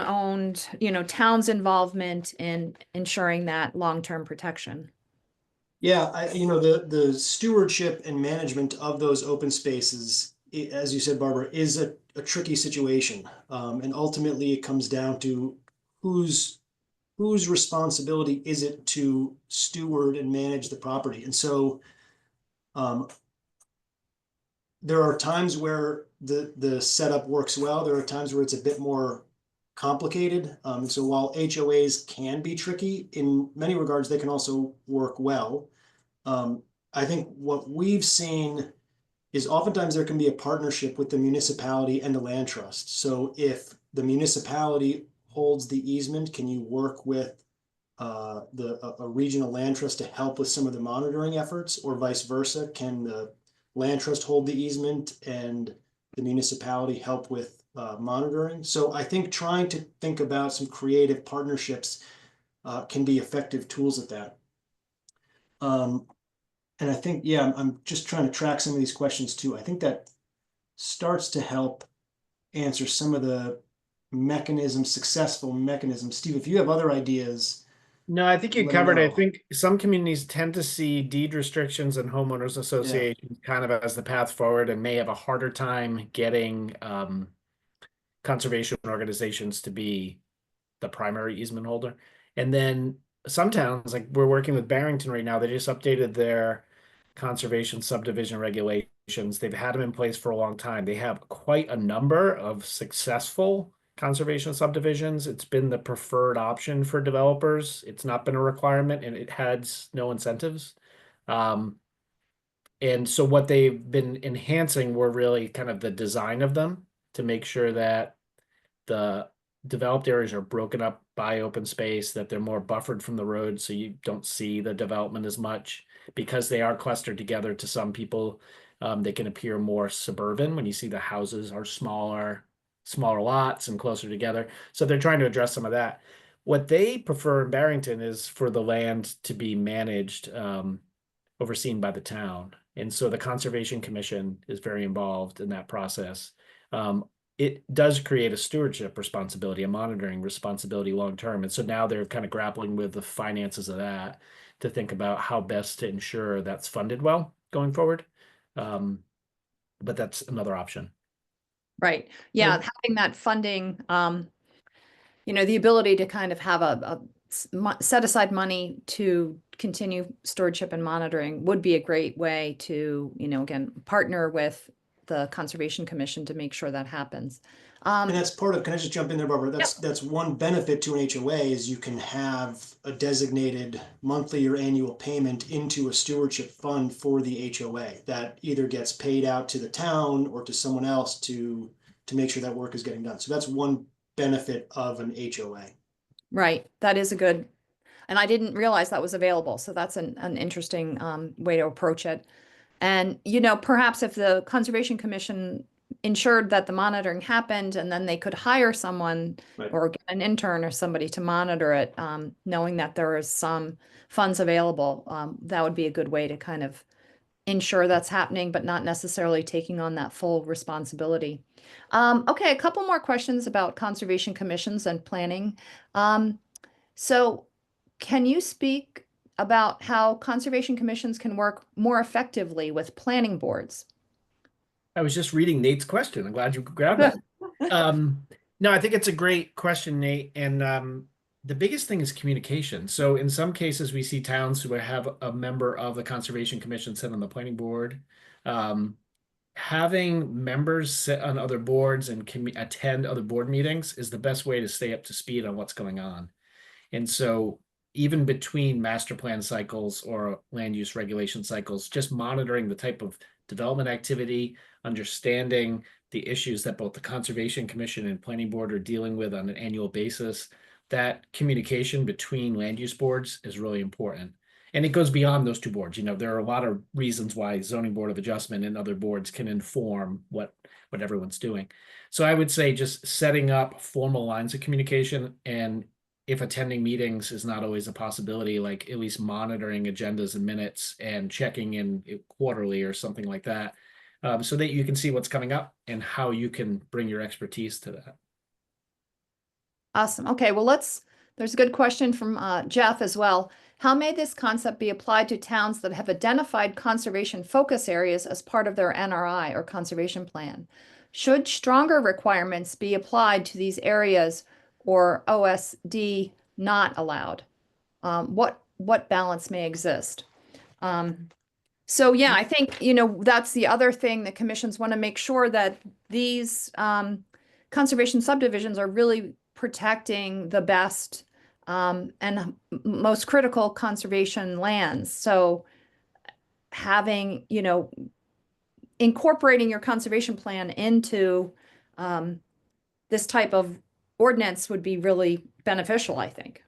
owned, town's involvement in ensuring that long-term protection? Yeah, the stewardship and management of those open spaces, as you said, Barbara, is a tricky situation. And ultimately it comes down to whose responsibility is it to steward and manage the property. And so there are times where the setup works well. There are times where it's a bit more complicated. So while HOAs can be tricky, in many regards, they can also work well. I think what we've seen is oftentimes there can be a partnership with the municipality and the land trust. So if the municipality holds the easement, can you work with a regional land trust to help with some of the monitoring efforts, or vice versa? Can the land trust hold the easement and the municipality help with monitoring? So I think trying to think about some creative partnerships can be effective tools at that. And I think, yeah, I'm just trying to track some of these questions too. I think that starts to help answer some of the successful mechanisms. Steve, if you have other ideas. No, I think you Let me covered it. I know. think some communities tend to see deed restrictions and homeowners associations kind of as the path forward, and may have a harder time getting conservation organizations to be the primary easement holder. And then some towns, like we're working with Barrington right now, they just updated their conservation subdivision regulations. They've had them in place for a long time. They have quite a number of successful conservation subdivisions. It's been the preferred option for developers. It's not been a requirement, and it has no incentives. And so what they've been enhancing were really kind of the design of them to make sure that the developed areas are broken up by open space, that they're more buffered from the road so you don't see the development as much. Because they are clustered together, to some people, they can appear more suburban when you see the houses are smaller lots and closer together. So they're trying to address some of that. What they prefer in Barrington is for the land to be managed, overseen by the town. And so the Conservation Commission is very involved in that process. It does create a stewardship responsibility, a monitoring responsibility long term. And so now they're kind of grappling with the finances of that to think about how best to ensure that's funded well going forward. But that's another option. Right. Yeah, Right. having that funding, the ability to kind of have set aside money to continue stewardship and monitoring would be a great way to, again, partner with the Conservation Commission to make sure that happens. And that's part of, can I just jump in there, Barbara? Yep. That's one benefit to an HOA is you can have a designated monthly or annual payment into a stewardship fund for the HOA that either gets paid out to the town or to someone else to make sure that work is getting done. So that's one benefit of an HOA. Right. That is a good, and I didn't realize that was available. So that's an interesting way to approach it. And, perhaps if the Conservation Commission ensured that the monitoring happened and then they could hire someone Right. or get an intern or somebody to monitor it, knowing that there is some funds available, that would be a good way to kind of ensure that's happening, but not necessarily taking on that full responsibility. Okay, a couple more questions about conservation commissions and planning. So can you speak about how conservation commissions can work more effectively with planning boards? I was just reading Nate's question. I'm glad you grabbed that. No, I think it's a great question, Nate. And the biggest thing is communication. So in some cases, we see towns who have a member of the Conservation Commission sit on the planning board. Having members sit on other boards and attend other board meetings is the best way to stay up to speed on what's going on. And so even between master plan cycles or land use regulation cycles, just monitoring the type of development activity, understanding the issues that both the Conservation Commission and Planning Board are dealing with on an annual basis, that communication between land use boards is really important. And it goes beyond those two boards. There are a lot of reasons why Zoning Board of Adjustment and other boards can inform what everyone's doing. So I would say just setting up formal lines of communication, and if attending meetings is not always a possibility, like at least monitoring agendas and minutes and checking in quarterly or something like that, so that you can see what's coming up and how you can bring your expertise to that. Awesome. Okay, well, there's a good question from Jeff as well. How may this concept be applied to towns that have identified conservation focus areas as part of their NRI or conservation plan? Should stronger requirements be applied to these areas or OSD not allowed? What balance may exist? So yeah, I think, that's the other thing that commissions want to make sure that these conservation subdivisions are really protecting the best and most critical conservation lands. So having, incorporating your conservation plan into this type of ordinance would be really beneficial, I think.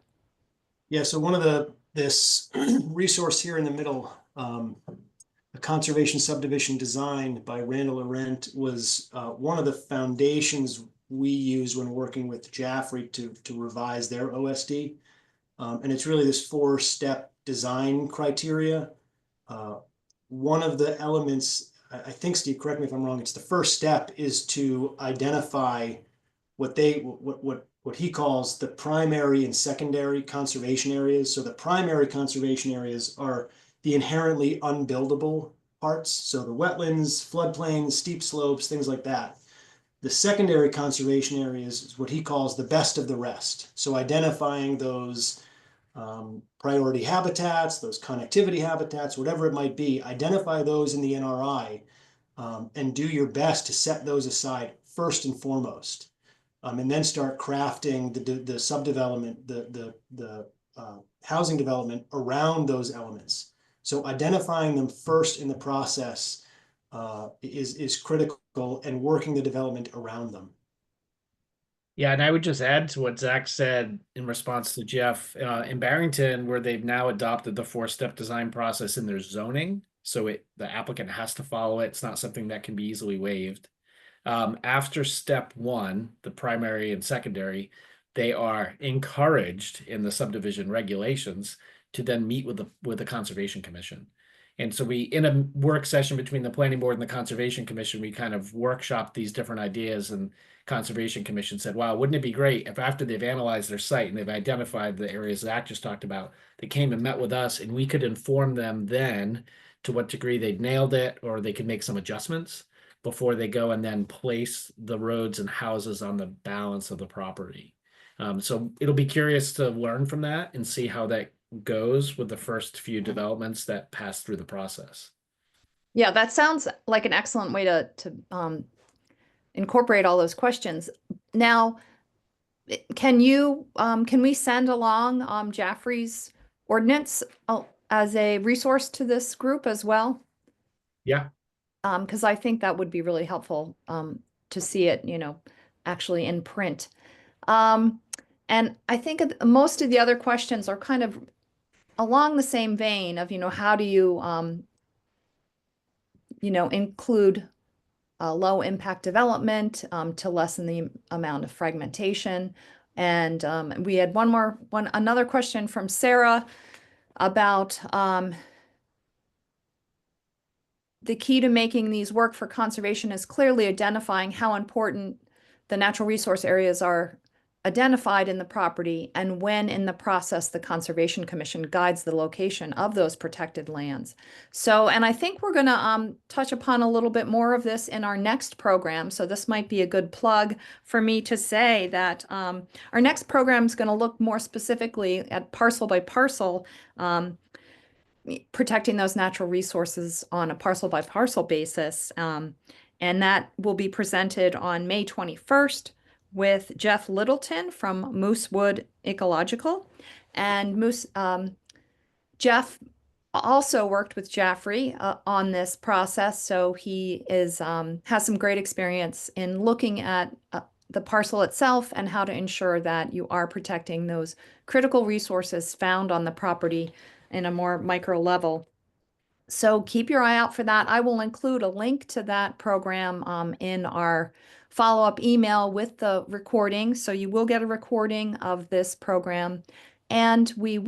Yeah, so one of this resource here in the middle, a conservation subdivision design by Randall Arendt was one of the foundations we use when working with Jaffrey to revise their OSD. And it's really this 4-step design criteria. One of the elements, I think, Steve, correct me if I'm wrong, it's the first step is to identify what he calls the primary and secondary conservation areas. So the primary conservation areas are the inherently unbuildable parts. So the wetlands, floodplains, steep slopes, things like that. The secondary conservation areas is what he calls the best of the rest. So identifying those priority habitats, those connectivity habitats, whatever it might be, identify those in the NRI and do your best to set those aside first and foremost. And then start crafting the subdevelopment, the housing development around those elements. So identifying them first in the process is critical, and working the development around them. Yeah, and I would just add to what Zach said in response to Jeff. In Barrington, where they've now adopted the 4-step design process in their zoning, so the applicant has to follow it. It's not something that can be easily waived. After step 1, the primary and secondary, they are encouraged in the subdivision regulations to then meet with the Conservation Commission. And so we, in a work session between the Planning Board and the Conservation Commission, we kind of workshopped these different ideas, and Conservation Commission said, wow, wouldn't it be great if after they've analyzed their site and they've identified the areas Zach just talked about, they came and met with us and we could inform them then to what degree they'd nailed it or they could make some adjustments before they go and then place the roads and houses on the balance of the property. So it'll be curious to learn from that and see how that goes with the first few developments that pass through the process. Yeah, that sounds like an excellent way to incorporate all those questions. Now, can we send along Jaffrey's ordinance as a resource to this group as well? Yeah. Because I think that would be really helpful to see it, actually in print. And I think most of the other questions are kind of along the same vein of, how do you, include low impact development to lessen the amount of fragmentation. And we had another question from Sarah about the key to making these work for conservation is clearly identifying how important the natural resource areas are identified in the property and when in the process the Conservation Commission guides the location of those protected lands. So, and I think we're going to touch upon a little bit more of this in our next program. So this might be a good plug for me to say that our next program is going to look more specifically at parcel by parcel, protecting those natural resources on a parcel by parcel basis. And that will be presented on May 21st. With Jeff Littleton from Moosewood Ecological. And Jeff also worked with Jaffrey on this process, so he has some great experience in looking at the parcel itself and how to ensure that you are protecting those critical resources found on the property in a more micro level. So keep your eye out for that. I will include a link to that program in our follow-up email with the recording. So you will get a recording of this program, and we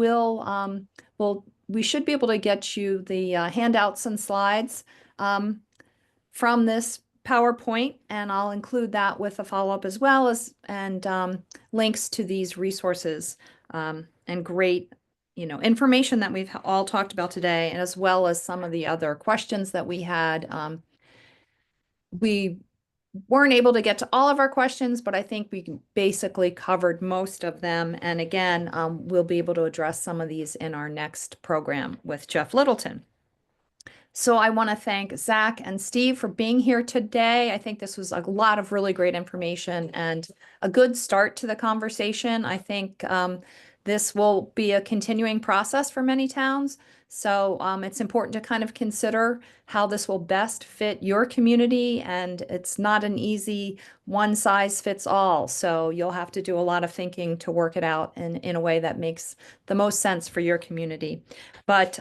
should be able to get you the handouts and slides from this PowerPoint, and I'll include that with a follow-up as well as links to these resources and great information that we've all talked about today, and as well as some of the other questions that we had. We weren't able to get to all of our questions, but I think we basically covered most of them. And again, we'll be able to address some of these in our next program with Jeff Littleton. So I want to thank Zach and Steve for being here today. I think this was a lot of really great information and a good start to the conversation. I think this will be a continuing process for many towns. So it's important to kind of consider how this will best fit your community. And it's not an easy one size fits all. So you'll have to do a lot of thinking to work it out in a way that makes the most sense for your community. But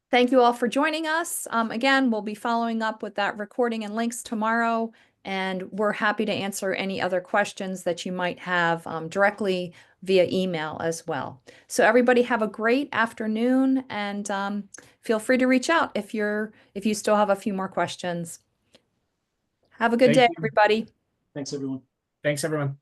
thank you all for joining us. Again, we'll be following up with that recording and links tomorrow. And we're happy to answer any other questions that you might have directly via email as well. So everybody have a great afternoon, and feel free to reach out if you still have a few more questions. Have a good day, everybody. Thanks, everyone. Thanks, everyone.